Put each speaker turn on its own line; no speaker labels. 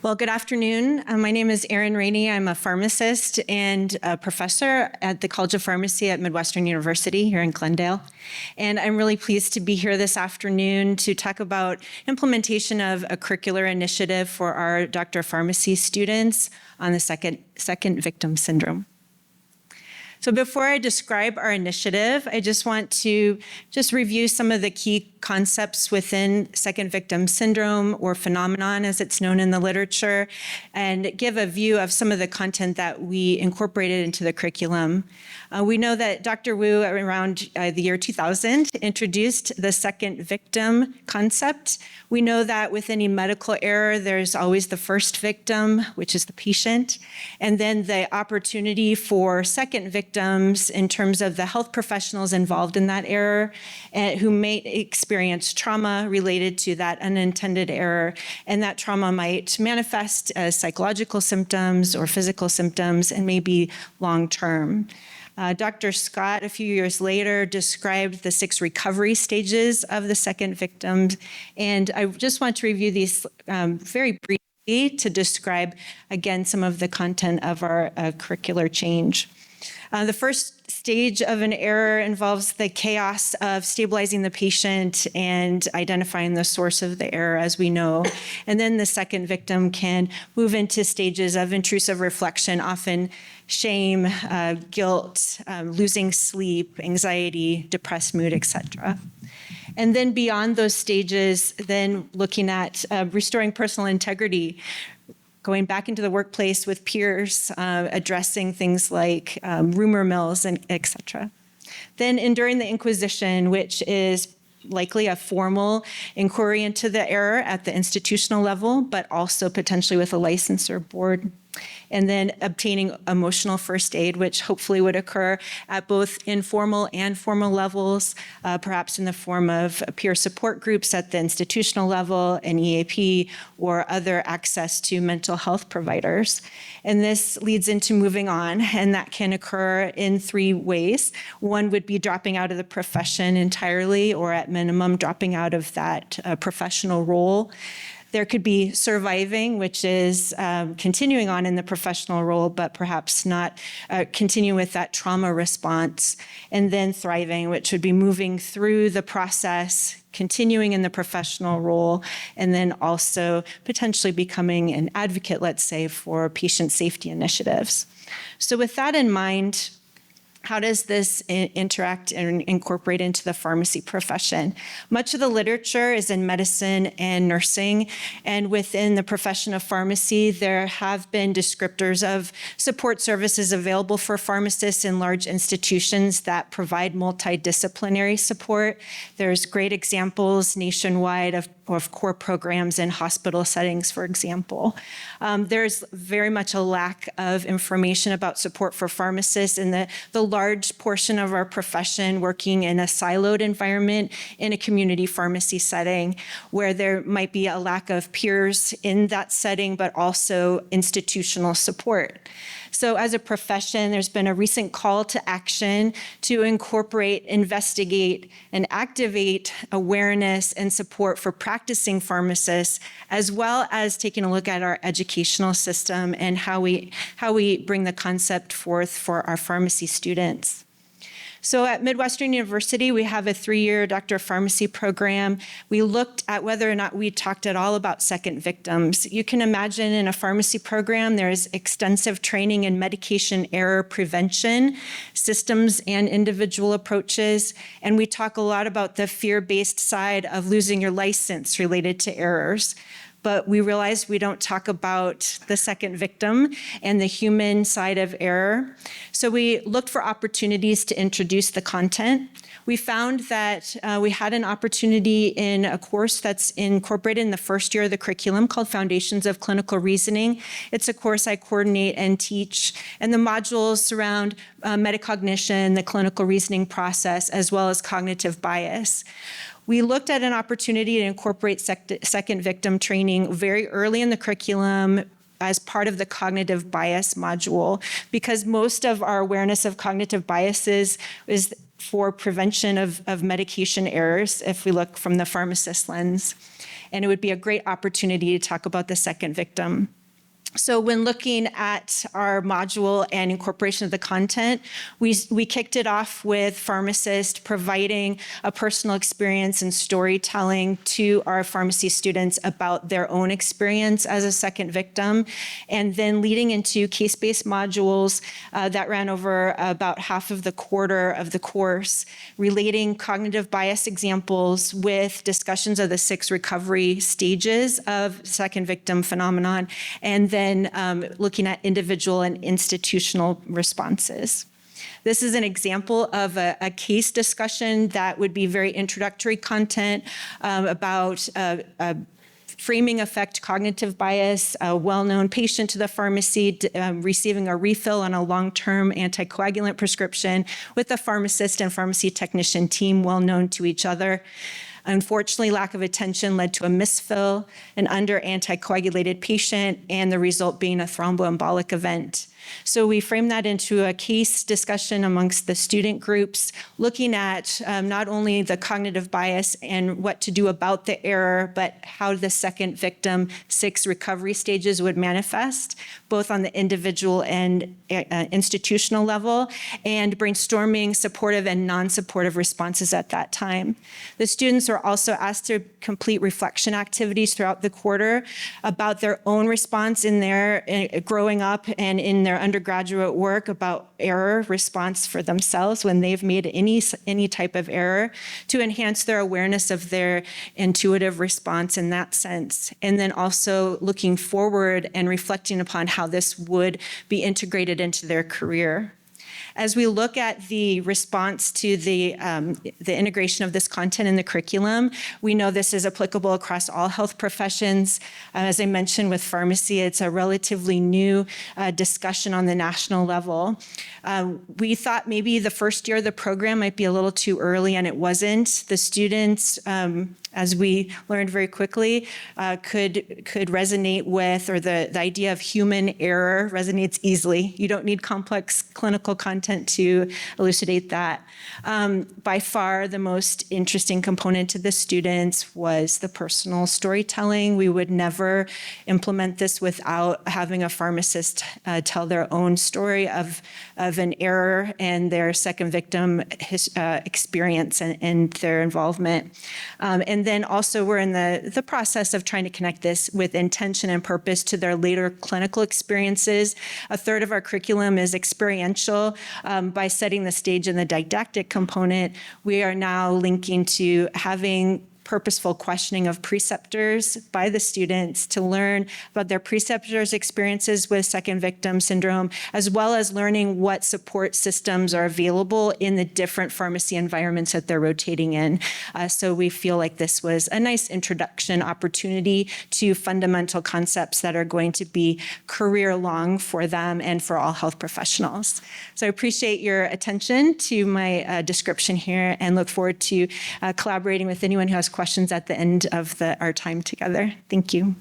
Well, good afternoon. My name is Erin Raney. I'm a pharmacist and a professor at the College of Pharmacy at Midwestern University here in Glendale. And I'm really pleased to be here this afternoon to talk about implementation of a curricular initiative for our Doctor of Pharmacy students on the second victim syndrome. So before I describe our initiative, I just want to review some of the key concepts within second victim syndrome, or phenomenon as it's known in the literature, and give a view of some of the content that we incorporated into the curriculum. We know that Dr. Wu, around the year 2000, introduced the second victim concept. We know that with any medical error, there's always the first victim, which is the patient, and then the opportunity for second victims in terms of the health professionals involved in that error who may experience trauma related to that unintended error, and that trauma might manifest as psychological symptoms or physical symptoms and may be long-term. Dr. Scott, a few years later, described the 6 recovery stages of the second victim, and I just want to review these very briefly to describe, again, some of the content of our curricular change. The first stage of an error involves the chaos of stabilizing the patient and identifying the source of the error, as we know. And then the second victim can move into stages of intrusive reflection, often shame, guilt, losing sleep, anxiety, depressed mood, etc. And then beyond those stages, then looking at restoring personal integrity, going back into the workplace with peers, addressing things like rumor mills, and et cetera. Then enduring the inquisition, which is likely a formal inquiry into the error at the institutional level, but also potentially with a licensor board. And then obtaining emotional first aid, which hopefully would occur at both informal and formal levels, perhaps in the form of peer support groups at the institutional level, an EAP, or other access to mental health providers. And this leads into moving on, and that can occur in 3 ways. One would be dropping out of the profession entirely, or at minimum dropping out of that professional role. There could be surviving, which is continuing on in the professional role, but perhaps not continue with that trauma response. And then thriving, which would be moving through the process, continuing in the professional role, and then also potentially becoming an advocate, let's say, for patient safety initiatives. So with that in mind, how does this interact and incorporate into the pharmacy profession? Much of the literature is in medicine and nursing, and within the profession of pharmacy, there have been descriptors of support services available for pharmacists in large institutions that provide multidisciplinary support. There's great examples nationwide of core programs in hospital settings, for example. There's very much a lack of information about support for pharmacists in the large portion of our profession working in a siloed environment in a community pharmacy setting, where there might be a lack of peers in that setting, but also institutional support. So as a profession, there's been a recent call to action to incorporate, investigate, and activate awareness and support for practicing pharmacists, as well as taking a look at our educational system and how we bring the concept forth for our pharmacy students. So at Midwestern University, we have a 3-year Doctor of Pharmacy program. We looked at whether or not we talked at all about second victims. You can imagine in a pharmacy program, there's extensive training in medication error prevention, systems and individual approaches. And we talk a lot about the fear-based side of losing your license related to errors. But we realized we don't talk about the second victim and the human side of error. So we looked for opportunities to introduce the content. We found that we had an opportunity in a course that's incorporated in the first year of the curriculum called Foundations of Clinical Reasoning. It's a course I coordinate and teach, and the modules surround metacognition, the clinical reasoning process, as well as cognitive bias. We looked at an opportunity to incorporate second victim training very early in the curriculum as part of the cognitive bias module, because most of our awareness of cognitive biases is for prevention of medication errors, if we look from the pharmacist lens. and it would be a great opportunity to talk about the second victim. So when looking at our module and incorporation of the content, we kicked it off with pharmacists providing a personal experience and storytelling to our pharmacy students about their own experience as a second victim, and then leading into case-based modules that ran over about half of the quarter of the course, relating cognitive bias examples with discussions of the 6 recovery stages of second victim phenomenon, and then looking at individual and institutional responses. This is an example of a case discussion that would be very introductory content about framing effect cognitive bias, a well-known patient to the pharmacy receiving a refill on a long-term anticoagulant prescription with a pharmacist and pharmacy technician team well known to each other. Unfortunately, lack of attention led to a misfill, an under-anticoagulated patient, and the result being a thromboembolic event. So we framed that into a case discussion amongst the student groups, looking at not only the cognitive bias and what to do about the error, but how the second victim 6 recovery stages would manifest, both on the individual and institutional level, and brainstorming supportive and non-supportive responses at that time. The students were also asked to complete reflection activities throughout the quarter about their own response in their growing up and in their undergraduate work about error response for themselves when they've made any type of error, to enhance their awareness of their intuitive response in that sense. And then also looking forward and reflecting upon how this would be integrated into their career. As we look at the response to the integration of this content in the curriculum, we know this is applicable across all health professions. As I mentioned with pharmacy, it's a relatively new discussion on the national level. We thought maybe the first year of the program might be a little too early, and it wasn't. The students, as we learned very quickly, could resonate with, or the idea of human error resonates easily. You don't need complex clinical content to elucidate that. By far, the most interesting component to the students was the personal storytelling. We would never implement this without having a pharmacist tell their own story of an error and their second victim experience and their involvement. And then also we're in the process of trying to connect this with intention and purpose to their later clinical experiences. A third of our curriculum is experiential. By setting the stage in the didactic component, we are now linking to having purposeful questioning of preceptors by the students to learn about their preceptors' experiences with second victim syndrome, as well as learning what support systems are available in the different pharmacy environments that they're rotating in. So we feel like this was a nice introduction opportunity to fundamental concepts that are going to be career-long for them and for all health professionals. So I appreciate your attention to my description here and look forward to collaborating with anyone who has questions at the end of our time together. Thank you.